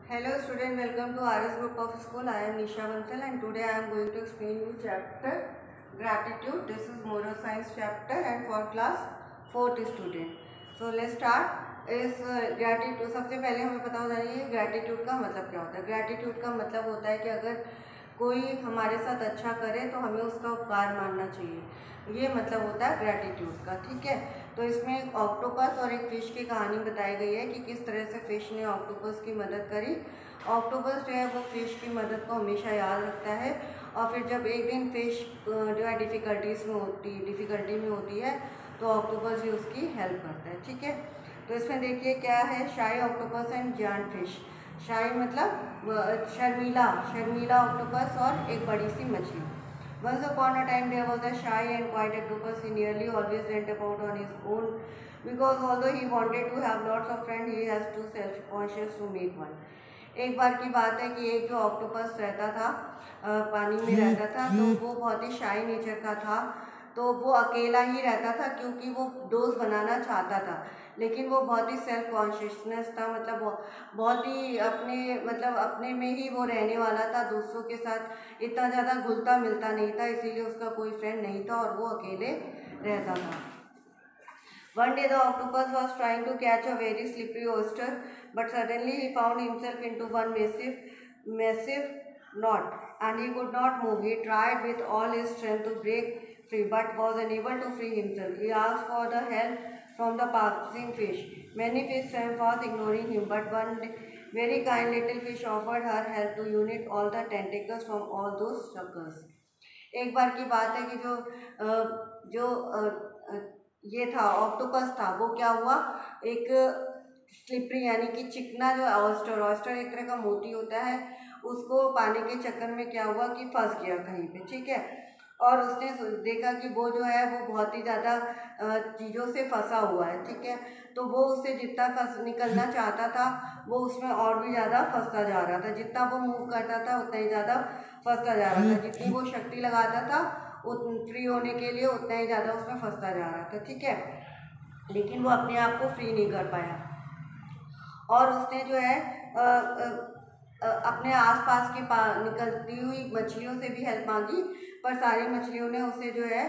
Hello student, welcome to RS Group of School. I am Nisha Bansal and today I am going to explain you chapter Gratitude. This is Moral Science chapter and for class 4th student. So let's start. इस gratitude सबसे पहले हमें पता होना चाहिए gratitude का मतलब क्या होता है। ग्रैटिट्यूड का मतलब होता है कि अगर कोई हमारे साथ अच्छा करे तो हमें उसका उपकार मानना चाहिए। ये मतलब होता है ग्रैटिट्यूड का, ठीक है। तो इसमें एक ऑक्टोपस और एक फ़िश की कहानी बताई गई है कि किस तरह से फ़िश ने ऑक्टोपस की मदद करी। ऑक्टोपस जो है वो फ़िश की मदद को हमेशा याद रखता है और फिर जब एक दिन फ़िश जो है डिफ़िकल्टी में होती है तो ऑक्टोपस भी उसकी हेल्प करता है, ठीक है। तो इसमें देखिए क्या है, शाई ऑक्टोपस एंड जायंट फिश। शाई मतलब शर्मीला ऑक्टोपस और एक बड़ी सी मछली। Once upon a time there was a shy and quiet octopus. He nearly always went about on his own because although he wanted to have lots of friends, he has too self-conscious to make one. एक बार की बात है कि एक जो octopus रहता था पानी में रहता था, तो वो बहुत ही शाई नेचर का था। तो वो अकेला ही रहता था क्योंकि वो दोस्त बनाना चाहता था, लेकिन वो बहुत ही सेल्फ कॉन्शियसनेस था, मतलब बहुत ही अपने में ही वो रहने वाला था। दूसरों के साथ इतना ज़्यादा घुलता मिलता नहीं था, इसीलिए उसका कोई फ्रेंड नहीं था और वो अकेले रहता था। One day the octopus was trying to catch a very slippery oyster, but suddenly he found himself into one massive knot, and he could not move. He tried with all his strength to break free, but was unable to free himself. He asked for the help from the passing fish. Many fish swam fast, ignoring him, but one very kind little fish offered her help to unite all the tentacles from all those suckers. एक बार की बात है कि ये था octopus था, वो क्या हुआ, एक स्लिपरी यानी कि चिकना जो ऑयस्टर एक तरह का मोती होता है, उसको पाने के चक्कर में क्या हुआ कि फंस गया कहीं पे, ठीक है। और उसने देखा कि वो जो है वो बहुत ही ज़्यादा चीज़ों से फंसा हुआ है, ठीक है। तो वो उससे जितना निकलना चाहता था वो उसमें और भी ज़्यादा फंसता जा रहा था। जितना वो मूव करता था उतना ही ज़्यादा फंसता जा रहा था, जितनी वो शक्ति लगाता था फ्री होने के लिए उतना ही ज़्यादा उसमें फंसता जा रहा था, ठीक है। लेकिन वो अपने आप को फ्री नहीं कर पाया और उसने जो है अपने आसपास के निकलती हुई मछलियों से भी हेल्प मांगी, पर सारी मछलियों ने उसे जो है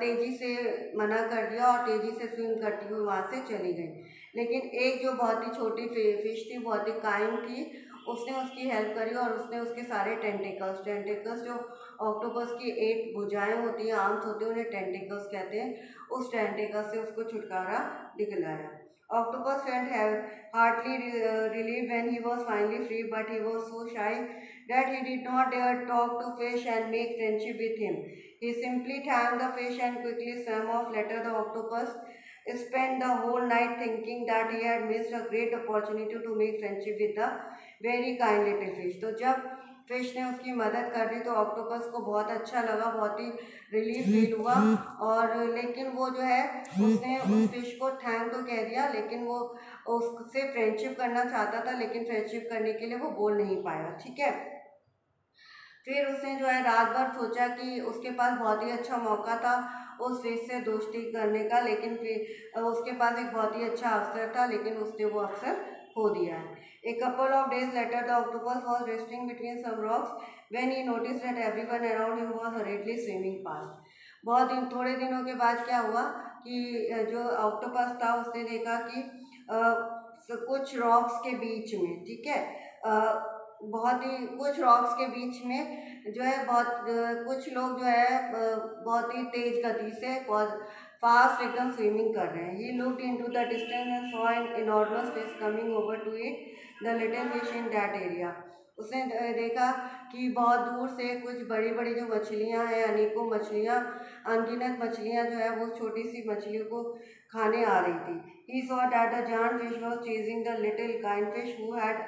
तेज़ी से मना कर दिया और तेज़ी से स्विम करती हुई वहाँ से चली गई। लेकिन एक जो बहुत ही छोटी फिश थी, बहुत ही काइंड थी, उसने उसकी हेल्प करी और उसने उसके सारे टेंटिकल्स जो ऑक्टोपस की 8 भुजाएं होती हैं, आर्म्स होते हैं, उन्हें टेंटिकल्स कहते हैं, उस टेंटिकल्स से उसको छुटकारा दिलाया। Octopus felt heartily relieved when he was finally free, but he was so shy that he did not dare talk to fish and make friendship with him. He simply thanked the fish and quickly swam off. Later, the octopus spent the whole night thinking that he had missed a great opportunity to make friendship with the very kind little fish. तो जब fish ने उसकी मदद कर दी तो octopus को बहुत अच्छा लगा, बहुत ही रिलीफ फील हुआ। और लेकिन वो जो है उसने उस फिश को थैंक तो कह दिया, लेकिन वो उससे फ्रेंडशिप करना चाहता था, लेकिन फ्रेंडशिप करने के लिए वो बोल नहीं पाया, ठीक है। फिर उसने जो है रात भर सोचा कि उसके पास बहुत ही अच्छा मौका था उस फिश से दोस्ती करने का, लेकिन फिर उसके पास एक बहुत ही अच्छा अवसर था, लेकिन उसने वो अवसर खो दिया है। A couple of days later, the octopus was resting between some rocks when he noticed that everyone around him was hurriedly swimming past. थोड़े दिनों के बाद क्या हुआ कि जो ऑक्टोपस था उसने देखा कि कुछ रॉक्स के बीच में, ठीक है, कुछ रॉक्स के बीच में जो है कुछ लोग जो है बहुत ही तेज गति से बहुत फास्ट एकदम स्विमिंग कर रहे हैं। He looked into the distance and saw an enormous fish coming over to eat the little fish in that area. उसने देखा कि बहुत दूर से कुछ बड़ी बड़ी जो मछलियां हैं, अनेकों मछलियां, अनगिनत मछलियां जो है वो छोटी सी मछलियों को खाने आ रही थी। He saw that the giant fish was chasing the little kind fish who had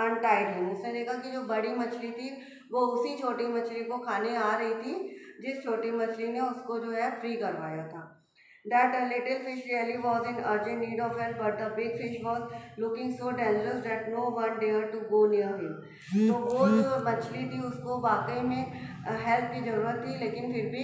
untied him. उसने देखा कि जो बड़ी मछली थी वो उसी छोटी मछली को खाने आ रही थी जिस छोटी मछली ने उसको जो है फ्री करवाया था। That little fish really was in urgent need of help, but the big fish was looking so dangerous that no one dared to go near him. तो वो जो मछली थी उसको वाकई में हेल्प की ज़रूरत थी, लेकिन फिर भी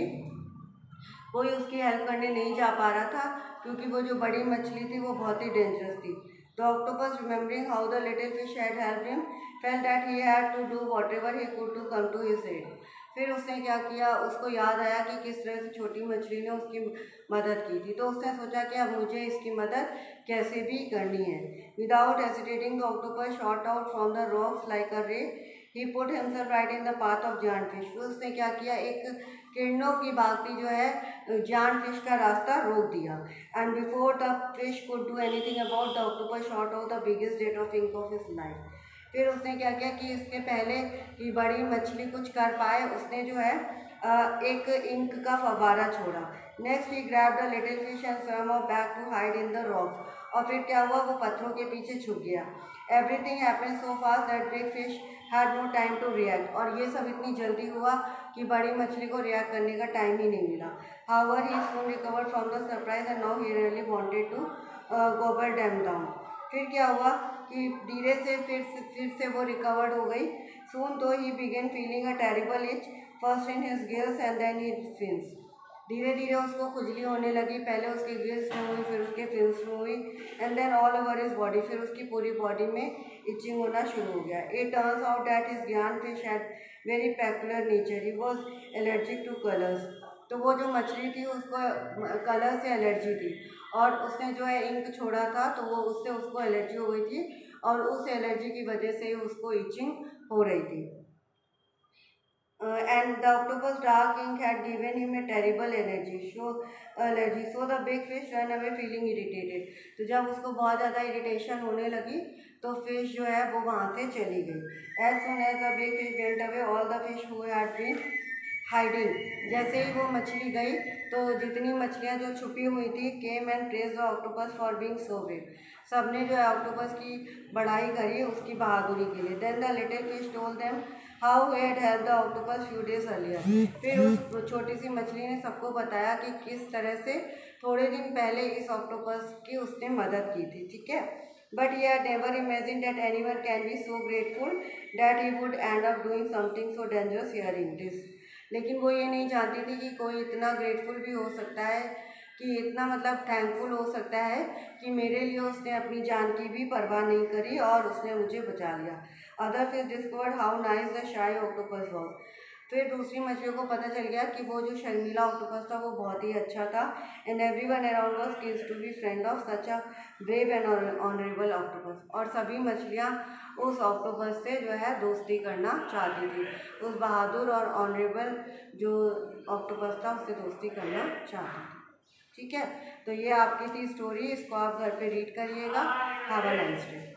कोई उसकी हेल्प करने नहीं जा पा रहा था क्योंकि वो जो बड़ी मछली थी वो बहुत ही डेंजरस थी। The octopus, remembering how the little fish had helped him, felt that he had to do whatever he could to come to his aid. फिर उसने क्या किया, उसको याद आया कि किस तरह से छोटी मछली ने उसकी मदद की थी, तो उसने सोचा कि अब मुझे इसकी मदद कैसे भी करनी है. Without hesitating, the octopus shot out from the rocks like a ray. He put himself right in the path of giant fish. फिर उसने क्या किया, एक किरणों की भांति जो है giant fish का रास्ता रोक दिया. And before the fish could do anything about, the octopus shot out the biggest jet of ink of his life. फिर उसने क्या किया कि इसके पहले कि बड़ी मछली कुछ कर पाए, उसने जो है एक इंक का फव्वारा छोड़ा. Next he grab the little fish and swam back to hide in the rocks. और फिर क्या हुआ, वो पत्थरों के पीछे छुप गया. Everything happened so fast that big fish had no time to react. और ये सब इतनी जल्दी हुआ कि बड़ी मछली को रिएक्ट करने का टाइम ही नहीं मिला. However he soon recovered from the surprise and now he really wanted to gobble them down. फिर क्या हुआ कि धीरे से फिर से वो रिकवर्ड हो गई. Soon though he began feeling a terrible itch, first in his gills and then in fins. धीरे धीरे उसको खुजली होने लगी. पहले उसके गिल्स में हुई, फिर उसके फिन्स में हुई, and then all over his body. फिर उसकी पूरी बॉडी में इचिंग होना शुरू हो गया. It turns out that his ज्ञान fish had very peculiar nature. He was allergic to colours. तो वो जो मछली थी उसको कलर से एलर्जी थी, और उसने जो है इंक छोड़ा था तो वो उससे उसको एलर्जी हो गई थी, और उस एलर्जी की वजह से उसको इचिंग हो रही थी. And the octopus dark ink had given him a terrible allergy. So the big fish ran away feeling irritated. तो जब उसको बहुत ज़्यादा इरिटेशन होने लगी तो फिश जो है वो वहाँ से चली गई. As soon as the big fish went away, all the fish who had been hiding, जैसे ही वो मछली गई तो जितनी मछलियाँ जो छुपी हुई थी came and praised the octopus for being so brave. सबने जो है ऑक्टोपस की बढ़ाई करी उसकी बहादुरी के लिए. Then the little fish told them how he had helped the octopus few days earlier. फिर उस छोटी सी मछली ने सबको बताया कि किस तरह से थोड़े दिन पहले इस ऑक्टोपस की उसने मदद की थी. ठीक है. But he had never imagined that anyone can be so grateful that he would end up doing something so dangerous hearing this. लेकिन वो ये नहीं जानती थी कि कोई इतना ग्रेटफुल भी हो सकता है, कि इतना मतलब थैंकफुल हो सकता है कि मेरे लिए उसने अपनी जान की भी परवाह नहीं करी और उसने मुझे बचा लिया. Other fish discovered how nice the शाई ऑक्टोपस वॉज. फिर दूसरी मछलियों को पता चल गया कि वो जो शर्मीला ऑक्टोपस था वो बहुत ही अच्छा था. And everyone around was keen to be friend of such a brave and honourable octopus. और सभी मछलियाँ उस ऑक्टोपस से जो है दोस्ती करना चाहती थी. उस बहादुर और ऑनरेबल जो ऑक्टोपस था उससे दोस्ती करना चाहती थी. ठीक है. तो ये आपकी थी स्टोरी. इसको आप घर पे रीड करिएगा. Have a nice day.